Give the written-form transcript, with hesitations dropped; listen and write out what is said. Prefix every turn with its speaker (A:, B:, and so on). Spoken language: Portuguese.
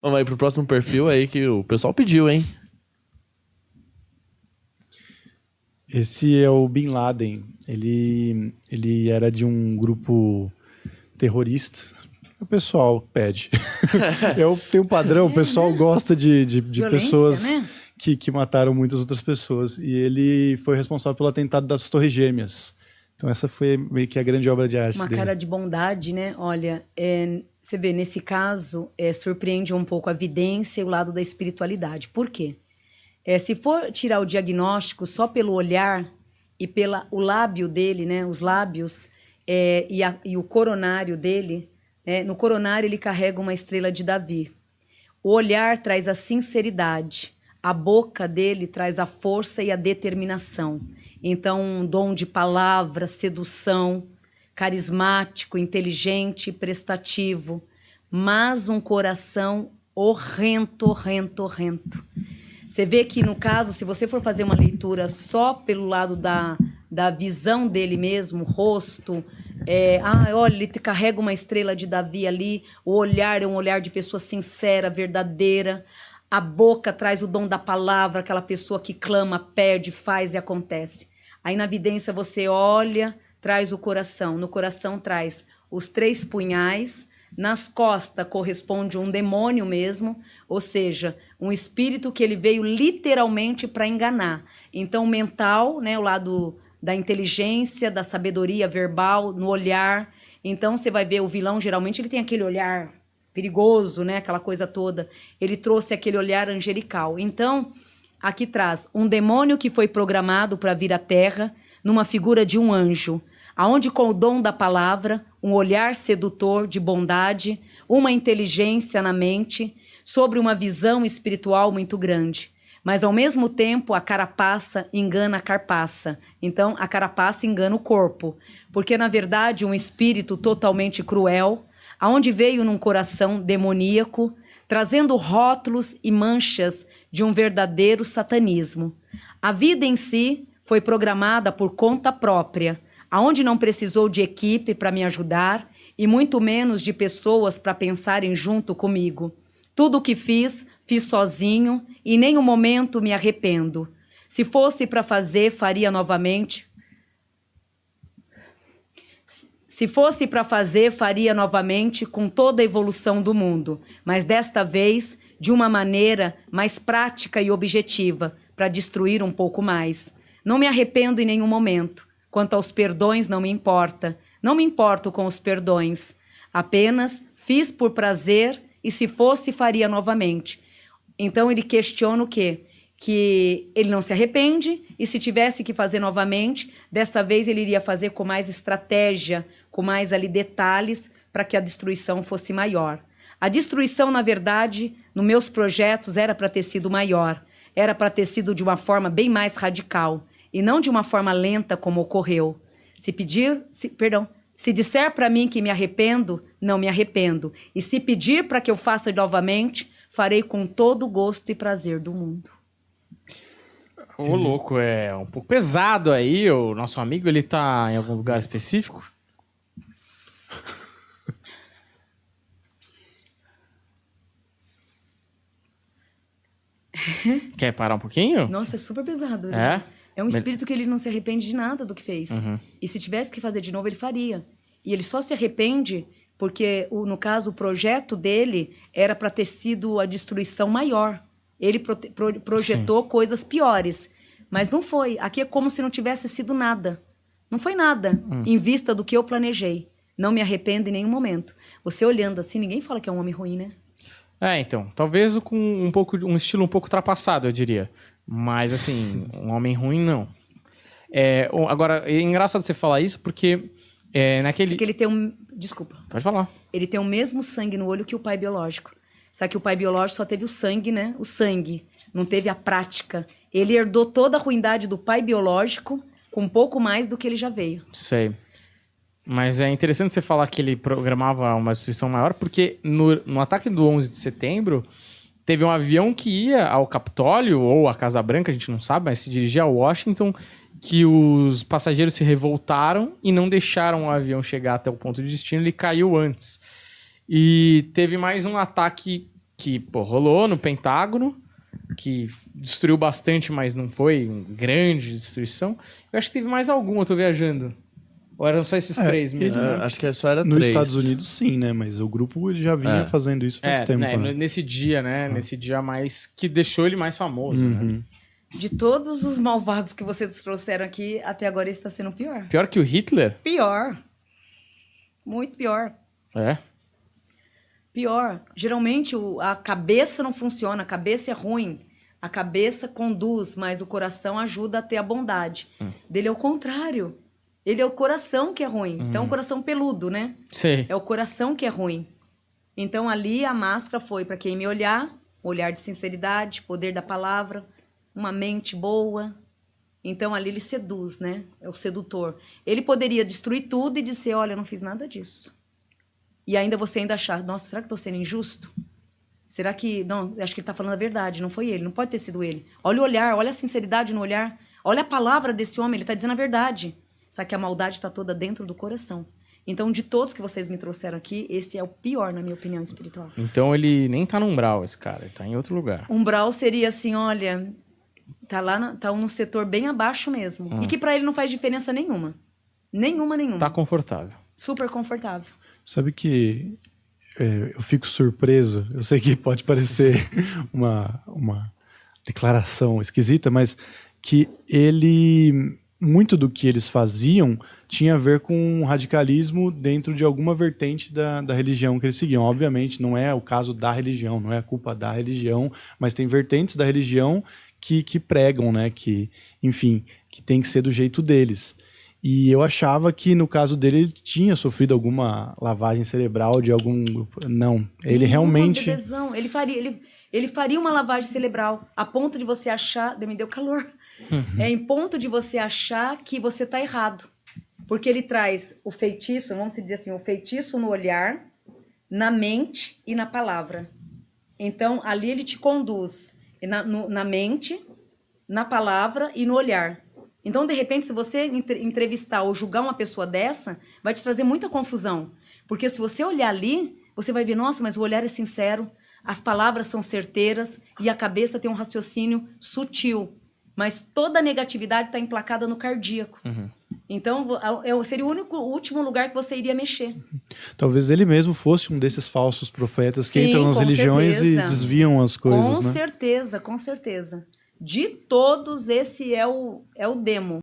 A: Vamos aí pro próximo perfil aí que o pessoal pediu, hein?
B: Esse é o Bin Laden. Ele era de um grupo terrorista. O pessoal pede. Eu tenho um padrão, o pessoal gosta de
C: Violência,
B: pessoas
C: né?
B: que mataram muitas outras pessoas. E ele foi responsável pelo atentado das Torres Gêmeas. Então essa foi meio que a grande obra de arte
C: Uma
B: dele.
C: cara de bondade, né? Olha, você vê, nesse caso, surpreende um pouco a vidência e o lado da espiritualidade. Por quê? Se for tirar o diagnóstico só pelo olhar e pelo o lábio dele, né? Os lábios e o coronário dele, né? No coronário ele carrega uma estrela de Davi. O olhar traz a sinceridade. A boca dele traz a força e a determinação. Então, um dom de palavra, sedução, carismático, inteligente, prestativo, mas um coração horrento, horrento, horrento. Você vê que, no caso, se você for fazer uma leitura só pelo lado da visão dele mesmo, rosto, olha, ele carrega uma estrela de Davi ali, o olhar é um olhar de pessoa sincera, verdadeira, a boca traz o dom da palavra, aquela pessoa que clama, pede, faz e acontece. Aí na vidência você olha, traz o coração, no coração traz os 3 punhais, nas costas corresponde um demônio mesmo, ou seja, um espírito que ele veio literalmente para enganar. Então, o mental, né, o lado da inteligência, da sabedoria verbal, no olhar. Então, você vai ver o vilão, geralmente, ele tem aquele olhar perigoso, né, aquela coisa toda. Ele trouxe aquele olhar angelical. Então, aqui traz um demônio que foi programado para vir à Terra numa figura de um anjo, aonde com o dom da palavra, um olhar sedutor de bondade, uma inteligência na mente, sobre uma visão espiritual muito grande. Mas, ao mesmo tempo, a carapaça engana a carpaça. Então, a carapaça engana o corpo. Porque, na verdade, um espírito totalmente cruel, aonde veio num coração demoníaco, trazendo rótulos e manchas de um verdadeiro satanismo. A vida em si foi programada por conta própria, aonde não precisou de equipe para me ajudar e muito menos de pessoas para pensarem junto comigo. Tudo o que fiz sozinho e em nenhum momento me arrependo. Se fosse para fazer, faria novamente. Se fosse para fazer, faria novamente com toda a evolução do mundo, mas desta vez de uma maneira mais prática e objetiva, para destruir um pouco mais. Não me arrependo em nenhum momento. Quanto aos perdões, não me importa. Não me importo com os perdões. Apenas fiz por prazer e se fosse, faria novamente. Então ele questiona o quê? Que ele não se arrepende e se tivesse que fazer novamente, dessa vez ele iria fazer com mais estratégia, com mais ali detalhes para que a destruição fosse maior. A destruição, na verdade, nos meus projetos era para ter sido maior, era para ter sido de uma forma bem mais radical e não de uma forma lenta como ocorreu. Se disser para mim que me arrependo, não me arrependo. E se pedir para que eu faça novamente, farei com todo o gosto e prazer do mundo.
D: Ô, louco, é um pouco pesado aí. O nosso amigo, ele tá em algum lugar específico? Quer parar um pouquinho?
C: Nossa, é super pesado.
D: É?
C: É um espírito que ele não se arrepende de nada do que fez.
D: Uhum.
C: E se tivesse que fazer de novo, ele faria. E ele só se arrepende porque, no caso, o projeto dele era para ter sido a destruição maior. Ele projetou coisas piores. Mas não foi. Aqui é como se não tivesse sido nada. Não foi nada em vista do que eu planejei. Não me arrependo em nenhum momento. Você olhando assim, ninguém fala que é um homem ruim, né?
D: Então. Talvez com um estilo um pouco ultrapassado, eu diria. Mas, assim, um homem ruim, não. Agora, é engraçado você falar isso, porque naquele...
C: Porque ele tem um... Desculpa.
D: Pode falar.
C: Ele tem o mesmo sangue no olho que o pai biológico. Só que o pai biológico só teve o sangue, né? O sangue. Não teve a prática. Ele herdou toda a ruindade do pai biológico com um pouco mais do que ele já veio.
D: Sei. Mas é interessante você falar que ele programava uma destruição maior, porque no ataque do 11 de setembro, teve um avião que ia ao Capitólio, ou à Casa Branca, a gente não sabe, mas se dirigia a Washington, que os passageiros se revoltaram e não deixaram o avião chegar até o ponto de destino, ele caiu antes. E teve mais um ataque que, pô, rolou no Pentágono, que destruiu bastante, mas não foi grande destruição. Eu acho que teve mais alguma, eu tô viajando. Ou eram só esses três mesmo?
A: É, acho que só era
B: Nos
A: 3.
B: Estados Unidos, sim, né? Mas o grupo ele já vinha fazendo isso faz tempo.
D: Né?
B: Né?
D: Nesse dia, né? Nesse dia mais... Que deixou ele mais famoso, né?
C: De todos os malvados que vocês trouxeram aqui, até agora esse está sendo o pior.
D: Pior que o Hitler?
C: Pior. Muito pior.
D: É.
C: Pior. Geralmente a cabeça não funciona, a cabeça é ruim. A cabeça conduz, mas o coração ajuda a ter a bondade. Dele é o contrário. Ele é o coração que é ruim. Então, é um coração peludo, né?
D: Sei.
C: É o coração que é ruim. Então, ali a máscara foi para quem me olhar, olhar de sinceridade, poder da palavra, uma mente boa. Então, ali ele seduz, né? É o sedutor. Ele poderia destruir tudo e dizer, olha, eu não fiz nada disso. E ainda você ainda achar, nossa, será que estou sendo injusto? Será que... Não, acho que ele está falando a verdade, não foi ele, não pode ter sido ele. Olha o olhar, olha a sinceridade no olhar. Olha a palavra desse homem, ele está dizendo a verdade. Só que a maldade está toda dentro do coração. Então, de todos que vocês me trouxeram aqui, esse é o pior, na minha opinião, espiritual.
D: Então ele nem tá no umbral, esse cara. Ele tá em outro lugar.
C: Umbral seria assim, olha... Tá lá, tá num setor bem abaixo mesmo. E que para ele não faz diferença nenhuma. Nenhuma.
D: Tá confortável.
C: Super confortável.
B: Sabe que eu fico surpreso, eu sei que pode parecer uma declaração esquisita, mas que muito do que eles faziam tinha a ver com radicalismo dentro de alguma vertente da religião que eles seguiam. Obviamente, não é o caso da religião, não é a culpa da religião, mas tem vertentes da religião que pregam, né? Que, enfim, que tem que ser do jeito deles. E eu achava que, no caso dele, ele tinha sofrido alguma lavagem cerebral de algum... Não, ele realmente...
C: Bebezão. Ele faria uma lavagem cerebral a ponto de você achar... Me deu calor. É em ponto de você achar que você está errado. Porque ele traz o feitiço, vamos dizer assim, o feitiço no olhar, na mente e na palavra. Então, ali ele te conduz na mente, na palavra e no olhar. Então, de repente, se você entrevistar ou julgar uma pessoa dessa, vai te trazer muita confusão. Porque se você olhar ali, você vai ver, nossa, mas o olhar é sincero, as palavras são certeiras e a cabeça tem um raciocínio sutil. Mas toda a negatividade está emplacada no cardíaco. Então, seria o último lugar que você iria mexer.
B: Talvez ele mesmo fosse um desses falsos profetas que entram nas
C: com
B: religiões
C: certeza.
B: e desviam as coisas,
C: Com
B: né?
C: certeza, com certeza. De todos, esse é o demo.